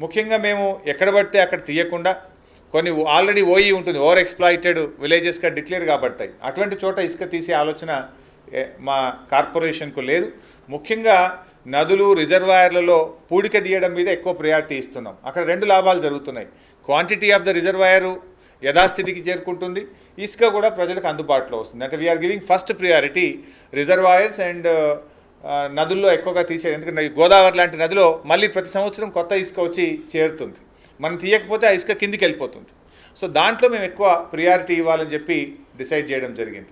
ముఖ్యంగా మేము ఎక్కడ పడితే అక్కడ తీయకుండా కొన్ని ఆల్రెడీ ఓఈ ఉంటుంది, ఓవర్ ఎక్స్ప్లాయిటెడ్ విలేజెస్గా డిక్లేర్ కాబడతాయి. అటువంటి చోట ఇసుక తీసే ఆలోచన మా కార్పొరేషన్కు లేదు. ముఖ్యంగా నదులు రిజర్వాయర్లలో పూడిక తీయడం మీద ఎక్కువ ప్రయారిటీ ఇస్తున్నాం. అక్కడ రెండు లాభాలు జరుగుతున్నాయి. క్వాంటిటీ ఆఫ్ ద రిజర్వాయరు యథాస్థితికి చేరుకుంటుంది, ఇసుక కూడా ప్రజలకు అందుబాటులో వస్తుంది. అంటే we're giving first priority reservoirs and నదుల్లో ఎక్కువగా తీసేది. ఎందుకంటే గోదావరి లాంటి నదిలో మళ్ళీ ప్రతి సంవత్సరం కొత్త ఇసుక వచ్చి చేరుతుంది. మనం తీయకపోతే ఆ ఇసుక కిందికి వెళ్ళిపోతుంది. సో దాంట్లో మేము ఎక్కువ ప్రియారిటీ ఇవ్వాలని చెప్పి డిసైడ్ చేయడం జరిగింది.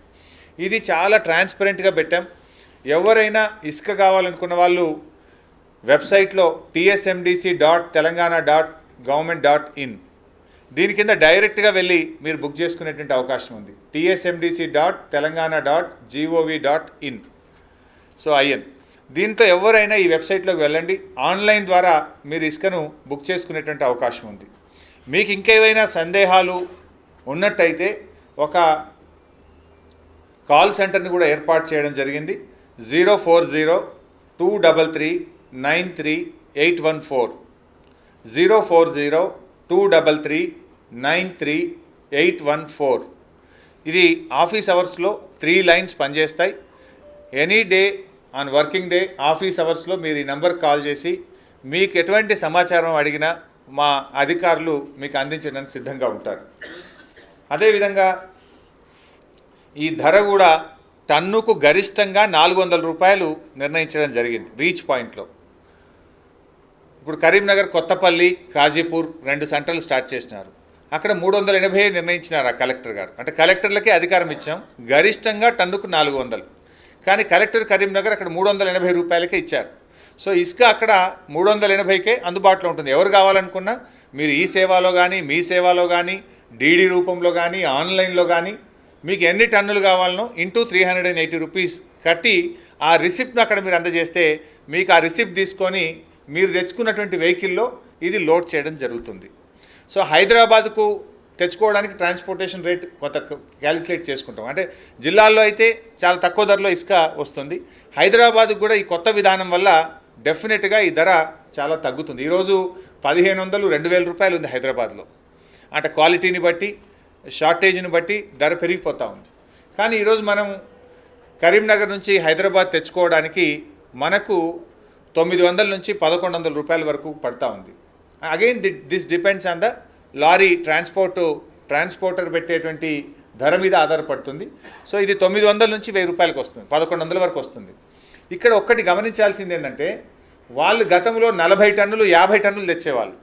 ఇది చాలా ట్రాన్స్పరెంట్గా పెట్టాం. ఎవరైనా ఇసుక కావాలనుకున్న వాళ్ళు వెబ్సైట్లో tsmdc.telangana.government.in దీని కింద డైరెక్ట్గా వెళ్ళి మీరు బుక్ చేసుకునేటువంటి అవకాశం ఉంది. tsmdc.telangana.gov.in. సో IN దీంతో ఎవరైనా ఈ వెబ్సైట్లోకి వెళ్ళండి, ఆన్లైన్ ద్వారా మీరు ఇసుకను బుక్ చేసుకునేటువంటి అవకాశం ఉంది. మీకు ఇంకేమైనా సందేహాలు ఉన్నట్టయితే ఒక కాల్ సెంటర్ని కూడా ఏర్పాటు చేయడం జరిగింది. 04023393814 04023393814. ఇది ఆఫీస్ అవర్స్లో 3 లైన్స్ పనిచేస్తాయి. Any day on working day office అవర్స్లో మీరు ఈ నెంబర్కి కాల్ చేసి మీకు ఎటువంటి సమాచారం అడిగినా మా అధికారులు మీకు అందించడానికి సిద్ధంగా ఉంటారు. అదేవిధంగా ఈ ధర కూడా టన్నుకు గరిష్టంగా 400 రూపాయలు నిర్ణయించడం జరిగింది రీచ్ పాయింట్లో. ఇప్పుడు కరీంనగర్, కొత్తపల్లి, కాజీపూర్ 2 సెంటర్లు స్టార్ట్ చేసినారు. అక్కడ 380 నిర్ణయించినారు ఆ కలెక్టర్ గారు. అంటే కలెక్టర్లకే అధికారం ఇచ్చాం, గరిష్టంగా టన్నుకు 400. కానీ కలెక్టర్ కరీంనగర్ అక్కడ 380 రూపాయలకే ఇచ్చారు. సో ఇసుక అక్కడ 380కే అందుబాటులో ఉంటుంది. ఎవరు కావాలనుకున్నా మీరు ఈ సేవలో కానీ, మీ సేవలో కానీ, డీడీ రూపంలో కానీ, ఆన్లైన్లో కానీ మీకు ఎన్ని టన్నులు కావాలనో ఇంటూ 380 రూపీస్ కట్టి ఆ రిసిప్ట్ను అక్కడ మీరు అందజేస్తే మీకు ఆ రిసిప్ట్ తీసుకొని మీరు తెచ్చుకున్నటువంటి వెహికల్లో ఇది లోడ్ చేయడం జరుగుతుంది. సో హైదరాబాద్కు తెచ్చుకోవడానికి ట్రాన్స్పోర్టేషన్ రేట్ కొంత క్యాలిక్యులేట్ చేసుకుంటాం. అంటే జిల్లాల్లో అయితే చాలా తక్కువ ధరలో ఇసుక వస్తుంది. హైదరాబాద్కు కూడా ఈ కొత్త విధానం వల్ల డెఫినెట్గా ఈ ధర చాలా తగ్గుతుంది. ఈరోజు 1500-2000 రూపాయలు ఉంది హైదరాబాద్లో. అంటే క్వాలిటీని బట్టి, షార్టేజ్ని బట్టి ధర పెరిగిపోతూ ఉంది. కానీ ఈరోజు మనం కరీంనగర్ నుంచి హైదరాబాద్ తెచ్చుకోవడానికి మనకు 900 నుంచి 1100 రూపాయల వరకు పడతా ఉంది. Again this depends on the lorry transporter పెట్టేటువంటి ధర మీద ఆధారపడుతుంది. సో ఇది 900 నుంచి 1000 రూపాయలకు వస్తుంది, 1100 వరకు వస్తుంది. ఇక్కడ ఒక్కటి గమనించాల్సింది ఏంటంటే వాళ్ళు గతంలో 40 టన్నులు 50 టన్నులు తెచ్చేవాళ్ళు.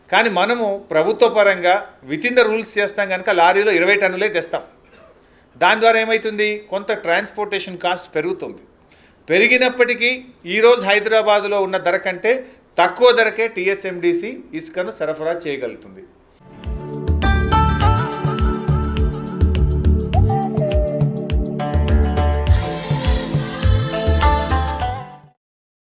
కానీ మనము ప్రభుత్వ పరంగా వితిన్ ద రూల్స్ చేస్తాం కనుక లారీలో 20 టన్నులే తెస్తాం. దాని ద్వారా ఏమవుతుంది, కొంత ట్రాన్స్పోర్టేషన్ కాస్ట్ పెరుగుతుంది. పెరిగినప్పటికీ ఈరోజు హైదరాబాదులో ఉన్న ధర కంటే తక్కువ ధరకే TSMDC ఇసుకను సరఫరా చేయగలుగుతుంది.